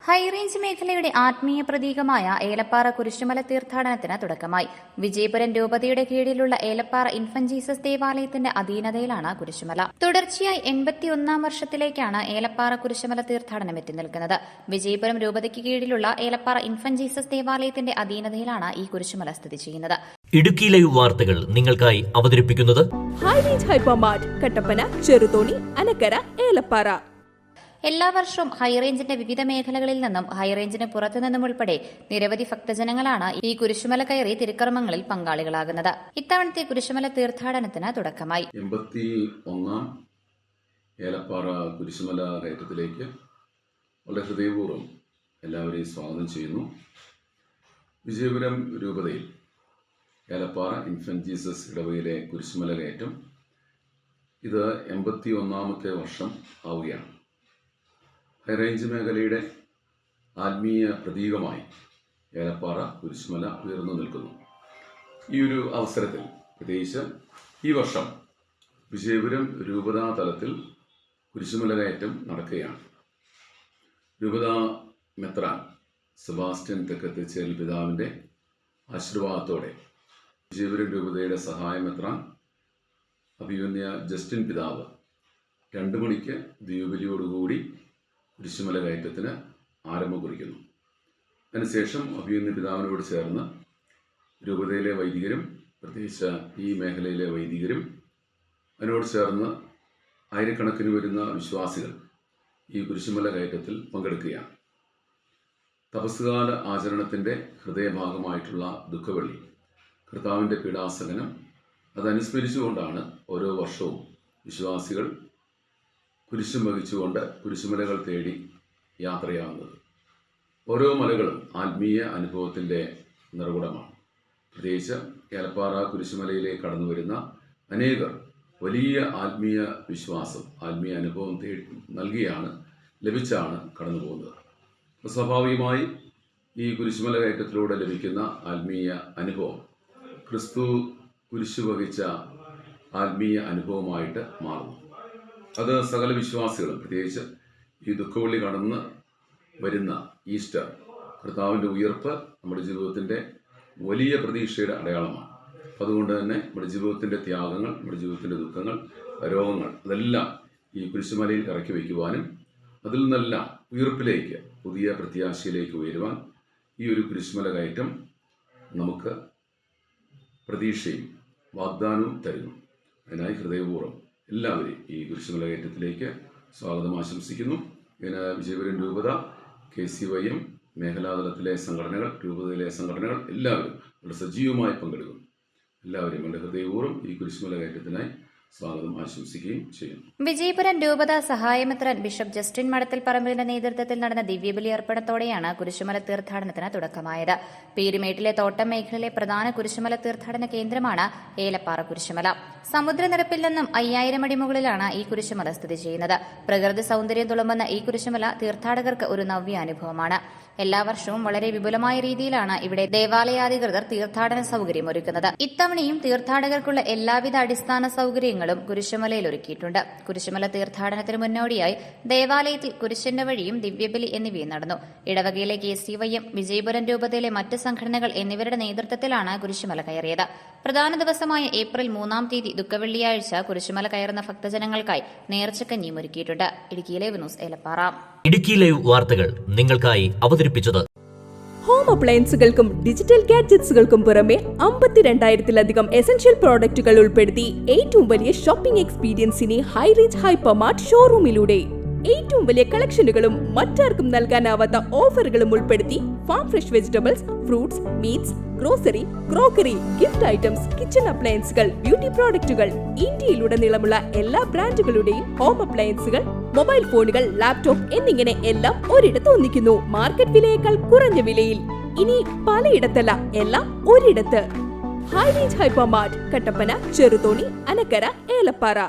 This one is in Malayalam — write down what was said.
ഹൈറേഞ്ച് മേഖലയുടെ ആത്മീയ പ്രതീകമായ ഏലപ്പാറ കുരിശുമല തീർത്ഥാടനത്തിന് തുടക്കമായി. വിജയപുരം രൂപതയുടെ കീഴിലുള്ള ഏലപ്പാറ ഇൻഫന്റ് ജീസസ് ദേവാലയത്തിന്റെ അധീനതയിലാണ് കുരിശുമല. തുടർച്ചയായി 81-ാം വർഷത്തിലേക്കാണ് ഏലപ്പാറ കുരിശുമല തീർത്ഥാടനം എത്തി നിൽക്കുന്നത്. വിജയപുരം രൂപതയ്ക്ക് കീഴിലുള്ള ഏലപ്പാറ ഇൻഫന്റ് ജീസസ് ദേവാലയത്തിന്റെ അധീനതയിലാണ് ഈ കുരിശുമല സ്ഥിതി ചെയ്യുന്നത്. ഇടുക്കി ലൈവ് വാർത്തകൾ നിങ്ങൾക്കായി അവതരിപ്പിക്കുന്നത് ഹൈറേഞ്ച് ഹൈപ്പർമാർട്ട്, കട്ടപ്പന, ചെറുതോണി, അനക്കര, ഏലപ്പാറ. എല്ലാ വർഷവും ഹൈറേഞ്ചിന്റെ വിവിധ മേഖലകളിൽ നിന്നും ഹൈറേഞ്ചിന് പുറത്തുനിന്നും ഉൾപ്പെടെ നിരവധി ഭക്തജനങ്ങളാണ് ഈ കുരിശുമല കയറി തിരുക്കർമ്മങ്ങളിൽ പങ്കാളികളാകുന്നത്. ഇത്തവണത്തെ കുരിശുമല തീർത്ഥാടനത്തിന് തുടക്കമായി. 81-ാം ഏലപ്പാറ കുരിശുമല കയറ്റത്തിലേക്ക് വളരെ ഹൃദയപൂർവ്വം എല്ലാവരെയും സ്വാഗതം ചെയ്യുന്നു. വിജയപുരം രൂപതയിൽ ഏലപ്പാറ ഇൻഫന്റ് ജീസസ് ഇടവകയിലെ കുരിശുമല കയറ്റം ഇത് 81-ാമത്തെ വർഷം ആവുകയാണ്. ഹൈറേഞ്ച് മേഖലയുടെ ആത്മീയ പ്രതീകമായി ഏലപ്പാറ കുരിശുമല ഉയർന്നു നിൽക്കുന്നു. ഈ ഒരു അവസരത്തിൽ പ്രത്യേകിച്ച് ഈ വർഷം വിജയപുരം രൂപതാ തലത്തിൽ കുരിശുമല കയറ്റം നടക്കുകയാണ്. രൂപതാ മെത്രാൻ സെബാസ്റ്റ്യൻ തെക്കത്തിച്ചേൽ പിതാവിൻ്റെ ആശീർവാദത്തോടെ വിജയപുരം രൂപതയുടെ സഹായ മെത്രാൻ അഭിമന്യ ജസ്റ്റിൻ പിതാവ് 2 മണിക്ക് ദീപബലിയോടുകൂടി കുരിശുമല കയറ്റത്തിന് ആരംഭം കുറിക്കുന്നു. അതിനുശേഷം അഭിമന്യ പിതാവിനോട് ചേർന്ന് രൂപതയിലെ വൈദികരും പ്രത്യേകിച്ച് ഈ മേഖലയിലെ വൈദികരും അതിനോട് ചേർന്ന് ആയിരക്കണക്കിന് വരുന്ന വിശ്വാസികൾ ഈ കുരിശുമല കയറ്റത്തിൽ പങ്കെടുക്കുകയാണ്. തപസ്സുകാല ആചരണത്തിൻ്റെ ഹൃദയഭാഗമായിട്ടുള്ള ദുഃഖവെള്ളി കർത്താവിൻ്റെ പീഡാസഹനം അതനുസ്മരിച്ചുകൊണ്ടാണ് ഓരോ വർഷവും വിശ്വാസികൾ കുരിശും വഹിച്ചുകൊണ്ട് കുരിശുമലകൾ തേടി യാത്രയാകുന്നത്. ഓരോ മലകളും ആത്മീയ അനുഭവത്തിൻ്റെ നിറകുടമാണ്. പ്രത്യേകിച്ച് ഏലപ്പാറ കുരിശുമലയിലേക്ക് കടന്നു വരുന്ന അനേകർ വലിയ ആത്മീയ വിശ്വാസം, ആത്മീയ അനുഭവം ലഭിച്ചാണ് കടന്നു പോകുന്നത്. സ്വാഭാവികമായി ഈ കുരിശുമല കയറ്റത്തിലൂടെ ലഭിക്കുന്ന ആത്മീയ അനുഭവം ക്രിസ്തു കുരിശു വഹിച്ച ആത്മീയ അനുഭവമായിട്ട് മാറുന്നു. അത് സകല വിശ്വാസികളും പ്രത്യേകിച്ച് ഈ ദുഃഖവെള്ളി കടന്ന് വരുന്ന ഈസ്റ്റർ കർത്താവിൻ്റെ ഉയർപ്പ് നമ്മുടെ ജീവിതത്തിൻ്റെ വലിയ പ്രതീക്ഷയുടെ അടയാളമാണ്. അതുകൊണ്ട് തന്നെ നമ്മുടെ ജീവിതത്തിൻ്റെ ത്യാഗങ്ങൾ, നമ്മുടെ ജീവിതത്തിൻ്റെ ദുഃഖങ്ങൾ, രോഗങ്ങൾ അതെല്ലാം ഈ കുരിശുമലയിൽ ഇറക്കി വയ്ക്കുവാനും അതിൽ നിന്നെല്ലാം ഉയർപ്പിലേക്ക്, പുതിയ പ്രത്യാശയിലേക്ക് ഉയരുവാൻ ഈ ഒരു കുരിശുമല കയറ്റം നമുക്ക് പ്രതീക്ഷയും വാഗ്ദാനവും തരുന്നു. അതിനായി ഹൃദയപൂർവ്വം എല്ലാവരെയും ഈ കുരിശുമല കയറ്റത്തിലേക്ക് സ്വാഗതം ആശംസിക്കുന്നു. ഇതിന് വിജയപുരം രൂപത, KCYM മേഖലാതലത്തിലെ സംഘടനകൾ, രൂപതയിലെ സംഘടനകൾ എല്ലാവരും വളരെ സജീവമായി പങ്കെടുക്കുന്നു. എല്ലാവരെയും വളരെ ഹൃദയപൂർവ്വം ഈ കുരിശുമല കയറ്റത്തിനായി സ്വാഗതം ആശംസിക്കുകയും ചെയ്യുന്നു. വിജയപുരം രൂപത സഹായമെത്രാൻ ബിഷപ്പ് ജസ്റ്റിൻ മടത്തിൽ പറമ്പിലിന്റെ നേതൃത്വത്തിൽ നടന്ന ദിവ്യബലി അർപ്പണത്തോടെയാണ് കുരിശുമല തീർത്ഥാടനത്തിന് തുടക്കമായത്. പീരുമേട്ടിലെ തോട്ടം മേഖലയിലെ പ്രധാന കുരിശുമല തീർത്ഥാടന കേന്ദ്രമാണ് ഏലപ്പാറ കുരിശുമല. സമുദ്രനിരപ്പിൽ നിന്നും 5000 അടി മുകളിലാണ് ഈ കുരിശുമല സ്ഥിതി ചെയ്യുന്നത്. പ്രകൃതി സൗന്ദര്യം തുളുമ്പുന്ന ഈ കുരിശുമല തീർത്ഥാടകർക്ക് ഒരു നവ്യാനുഭവമാണ്. എല്ലാ വർഷവും വളരെ വിപുലമായ രീതിയിലാണ് ഇവിടെ ദേവാലയാധികൃതർ തീർത്ഥാടന സൗകര്യം ഒരുക്കുന്നത്. ഇത്തവണയും തീർത്ഥാടകർക്കുള്ള എല്ലാവിധ അടിസ്ഥാന സൗകര്യങ്ങളും കുരിശുമലയിൽ ഒരുക്കിയിട്ടുണ്ട്. കുരിശുമല തീർത്ഥാടനത്തിന് മുന്നോടിയായി ദേവാലയത്തിൽ കുരിശന്റെ വഴിയും ദിവ്യബലി എന്നിവയും നടന്നു. ഇടവകയിലെ KCYM, വിജയപുരം രൂപതയിലെ മറ്റ് സംഘടനകൾ എന്നിവരുടെ നേതൃത്വത്തിലാണ് കുരിശുമല കയറിയത്. പ്രധാന ദിവസമായ ഏപ്രിൽ 3-ാം തീയതി ദുഃഖവെള്ളിയാഴ്ച കുരിശുമല കയറുന്ന ഭക്തജനങ്ങൾക്കായി നേർച്ചക്കഞ്ഞിയും ഒരുക്കിയിട്ടുണ്ട്. Idukki live news, Elappara. Idukki live വാർത്തകൾ നിങ്ങൾക്കായി അവതരിപ്പിച്ചത് ഹോം അപ്ലയൻസുകൾക്കും ഡിജിറ്റൽ ഗാഡ്ജറ്റ്സുകൾക്കും പുറമെ 52,000-ലധികം എസൻഷ്യൽ പ്രോഡക്റ്റുകൾ ഉൾപ്പെടുത്തി ഏറ്റവും വലിയ ഷോപ്പിംഗ് എക്സ്പീരിയൻസിനെ ഹൈറേഞ്ച് ഹൈപ്പർമാർട്ട് ഷോറൂമിലൂടെ ഏറ്റവും വലിയ കളക്ഷനുകളും മറ്റാർക്കും നൽകാനാവാത്ത ഓഫറുകളും ഉൾപ്പെടുത്തി farm fresh vegetables, fruits, meats, grocery, crockery, gift items, kitchen അപ്ലയൻസുകൾ, ബ്യൂട്ടി പ്രോഡക്റ്റുകൾ, ഇന്ത്യയിലുടനീളമുള്ള എല്ലാ ബ്രാൻഡുകളുടെയും ഹോം അപ്ലയൻസുകൾ, മൊബൈൽ ഫോണുകൾ, ലാപ്ടോപ്പ് എന്നിങ്ങനെ എല്ലാം ഒരിടത്ത് ഒന്നിക്കുന്നു. മാർക്കറ്റ് വിലയേക്കാൾ കുറഞ്ഞ വിലയിൽ. ഇനി പലയിടത്തല്ല, എല്ലാം ഒരിടത്ത്. High range hypermart, Kattappana, Cheruthoni, Anakkara, Elappara.